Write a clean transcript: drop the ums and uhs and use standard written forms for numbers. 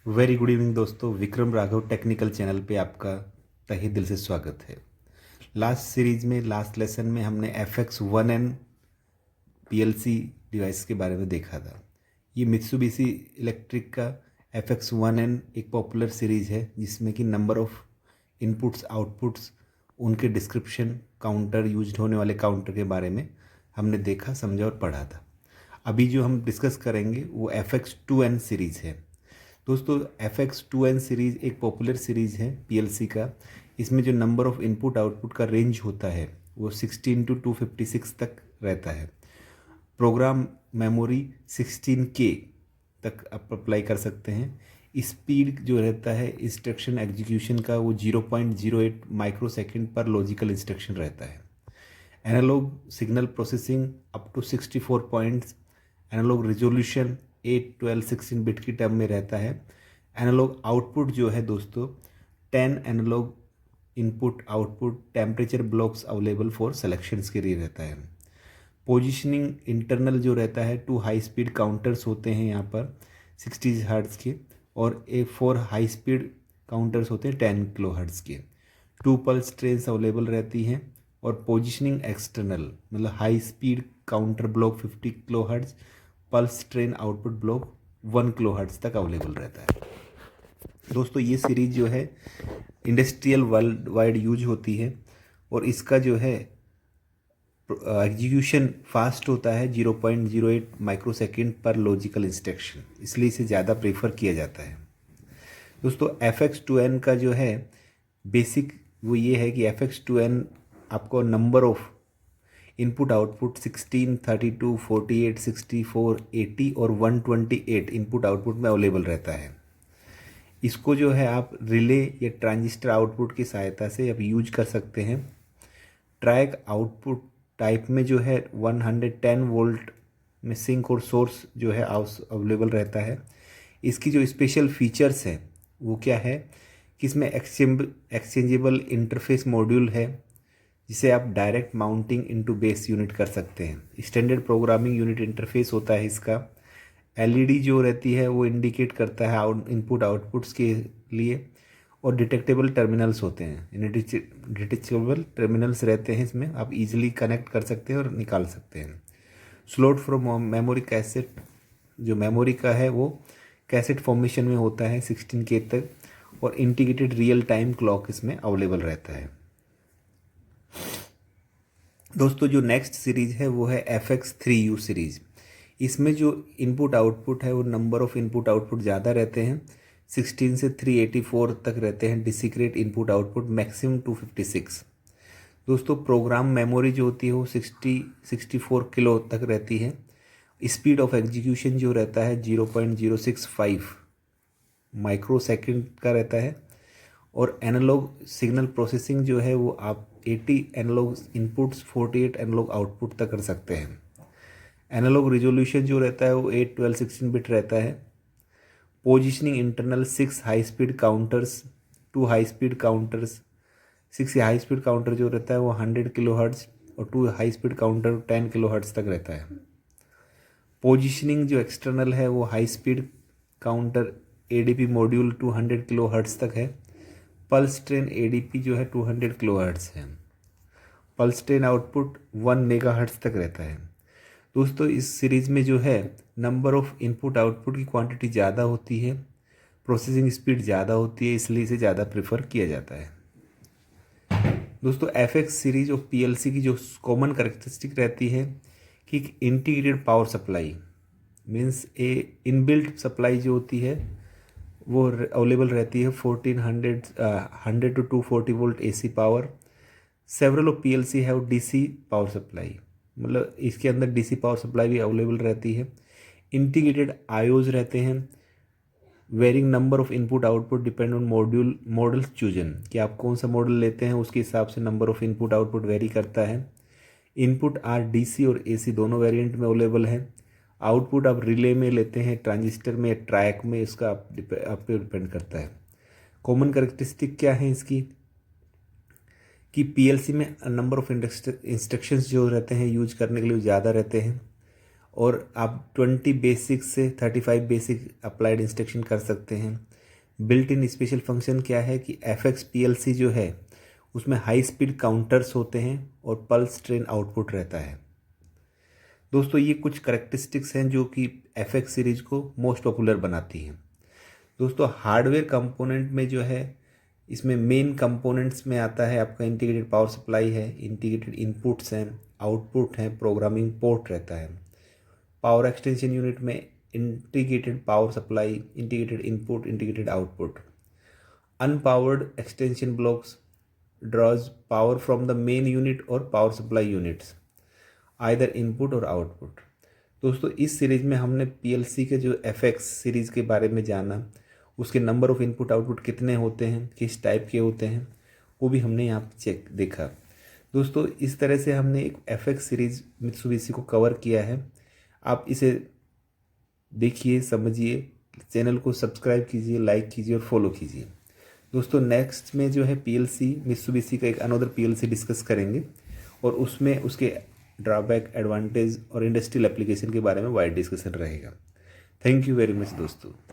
Very good evening दोस्तों। Vikram Raghav technical channel पे आपका तहे दिल से स्वागत है। लास्ट लेसन में हमने FX1N PLC डिवाइस के बारे में देखा था। ये मित्सुबिशी इलेक्ट्रिक का FX1N एक पॉपुलर सीरीज है जिसमें कि नंबर ऑफ इनपुट्स आउटपुट्स, उनके डिस्क्रिप्शन, काउंटर, यूज होने वाले काउंटर के बारे में हमने देखा, समझा और पढ़ा था। अभी जो हम डिस्कस करेंगे वो FX2N सीरीज़ है। दोस्तों FX2N सीरीज़ एक पॉपुलर सीरीज़ है PLC का। इसमें जो नंबर ऑफ इनपुट आउटपुट का रेंज होता है वो 16 to 256 तक रहता है। प्रोग्राम मेमोरी 16K तक आप अप्लाई कर सकते हैं। स्पीड जो रहता है इंस्ट्रक्शन एग्जीक्यूशन का वो 0.08 माइक्रो सेकेंड पर लॉजिकल इंस्ट्रक्शन रहता है। Analogue signal processing up to 64 points. Analogue resolution 8, 12, 16 bit की टर्म में रहता है। एनालॉग आउटपुट जो है दोस्तों 10 analogue input output temperature blocks available for selections के लिए रहता है। पोजीशनिंग इंटरनल जो रहता है 2 हाई स्पीड काउंटर्स होते हैं यहाँ पर 60 हर्ट्ज़ के, और 4 हाई स्पीड काउंटर्स होते हैं 10 किलो हर्ट्ज़ के। 2 पल्स ट्रेन्स अवेलेबल रहती हैं। और पोजीशनिंग एक्सटर्नल मतलब high speed counter block 50 kilo hertz, pulse train output block 1 kilo hertz तक अवेलेबल रहता है। दोस्तों ये सीरीज जो है इंडस्ट्रियल वर्ल्ड वाइड यूज होती है और इसका जो है एग्जीक्यूशन फास्ट होता है 0.08 माइक्रो सेकेंड पर लॉजिकल इंस्ट्रक्शन, इसलिए इसे ज़्यादा प्रेफर किया जाता है। दोस्तों FX2N का जो है बेसिक वो ये है कि FX2N आपको नंबर ऑफ इनपुट आउटपुट 16, 32, 48, 64, 80 और 128 इनपुट आउटपुट में अवेलेबल रहता है। इसको जो है आप रिले या ट्रांजिस्टर आउटपुट की सहायता से आप यूज कर सकते हैं। ट्रैक आउटपुट टाइप में जो है 110 वोल्ट में सिंक और सोर्स जो है अवेलेबल रहता है। इसकी जो स्पेशल फीचर्स हैं वो क्या है कि इसमें एक्सचेंजेबल इंटरफेस मॉड्यूल है जिसे आप direct mounting into base unit कर सकते हैं। स्टैंडर्ड प्रोग्रामिंग यूनिट इंटरफेस होता है इसका। LED जो रहती है वो इंडिकेट करता है इनपुट आउटपुट्स के लिए, और डिटेक्टेबल टर्मिनल्स होते हैं, डिटेक्टेबल टर्मिनल्स रहते हैं इसमें, आप इजीली कनेक्ट कर सकते हैं और निकाल सकते हैं। स्लॉट फ्रॉम मेमोरी कैसेट जो मेमोरी का है वो कैसेट फॉर्मेशन में होता है 16K तक, और इंटीग्रेटेड रियल टाइम क्लॉक इसमें अवेलेबल रहता है। दोस्तों जो नेक्स्ट सीरीज है वो है FX3U सीरीज। इसमें जो इनपुट आउटपुट है वो नंबर ऑफ इनपुट आउटपुट ज़्यादा रहते हैं, 16 से 384 तक रहते हैं डिसीक्रेट इनपुट आउटपुट, मैक्सिमम 256। दोस्तों प्रोग्राम मेमोरी जो होती है वो 64 किलो तक रहती है। स्पीड ऑफ एग्जीक्यूशन जो रहता है 0.065 माइक्रो सेकेंड का रहता है। और एनालॉग सिग्नल प्रोसेसिंग जो है वो आप 80 एनालॉग इनपुट्स 48 एनालॉग आउटपुट तक कर सकते हैं। एनालॉग रिजोल्यूशन जो रहता है वो 8, 12, 16 बिट रहता है। Positioning internal 6 high speed counters, 2 high speed counters, 6 high speed counter जो रहता है वो 100 किलो हर्ट्ज़ और 2 high speed counter 10 kilo hertz तक रहता है। पोजीशनिंग जो एक्सटर्नल है वो high speed counter ADP module 200 kilo hertz तक है। पल्स ट्रेन ADP जो है 200 किलो हर्ट्ज़ है। Pulse train output 1 mega hertz तक रहता है। दोस्तों इस सीरीज़ में जो है नंबर ऑफ इनपुट आउटपुट की क्वांटिटी ज़्यादा होती है, प्रोसेसिंग स्पीड ज़्यादा होती है, इसलिए इसे ज़्यादा प्रेफर किया जाता है। दोस्तों FX सीरीज और PLC की जो कॉमन करेक्टरिस्टिक रहती है कि integrated power supply means inbuilt supply जो होती है वो अवेलेबल रहती है 100 to 240 volt AC power. Several of PLC have DC power supply, मतलब इसके अंदर DC पावर सप्लाई भी अवेलेबल रहती है। इंटीग्रेटेड आयोज रहते हैं। Varying number of input output depend on model chosen, कि आप कौन सा मॉडल लेते हैं उसके हिसाब से number of input output very करता है। इनपुट आर DC और AC दोनों वेरिएंट में अवेलेबल है। आउटपुट आप रिले में लेते हैं, ट्रांजिस्टर में, ट्रैक में, इसका आप पे डिपेंड करता है। कॉमन करेक्टरिस्टिक क्या है इसकी कि PLC में नंबर ऑफ इंस्ट्रक्शंस जो रहते हैं यूज करने के लिए ज़्यादा रहते हैं, और आप 20 बेसिक से 35 बेसिक अप्लाइड इंस्ट्रक्शन कर सकते हैं। बिल्ट इन स्पेशल फंक्शन क्या है कि FX PLC जो है उसमें हाई स्पीड काउंटर्स होते हैं और पल्स ट्रेन आउटपुट रहता है। दोस्तों ये कुछ करेक्टरिस्टिक्स हैं जो कि FX सीरीज को मोस्ट पॉपुलर बनाती हैं। दोस्तों हार्डवेयर कंपोनेंट में जो है इसमें मेन कंपोनेंट्स में आता है आपका इंटीग्रेटेड पावर सप्लाई है, इंटीग्रेटेड इनपुट्स हैं, आउटपुट हैं, प्रोग्रामिंग पोर्ट रहता है। पावर एक्सटेंशन यूनिट में integrated power supply, integrated input, integrated output. Unpowered extension blocks draws power from the main unit और power supply units, either input और output. दोस्तों इस सीरीज में हमने PLC के जो FX सीरीज़ के बारे में जाना, उसके नंबर ऑफ़ इनपुट आउटपुट कितने होते हैं, किस टाइप के होते हैं, वो भी हमने यहाँ पे देखा। दोस्तों इस तरह से हमने एक FX सीरीज़ मित्सुबिशी को कवर किया है। आप इसे देखिए, समझिए, चैनल को सब्सक्राइब कीजिए, लाइक कीजिए और फॉलो कीजिए। दोस्तों नेक्स्ट में जो है PLC मित्सुबिशी का एक अनदर PLC डिस्कस करेंगे और उसमें उसके ड्रॉबैक, एडवांटेज और इंडस्ट्रियल एप्लीकेशन के बारे में वाइड डिस्कशन रहेगा। थैंक यू वेरी मच दोस्तों।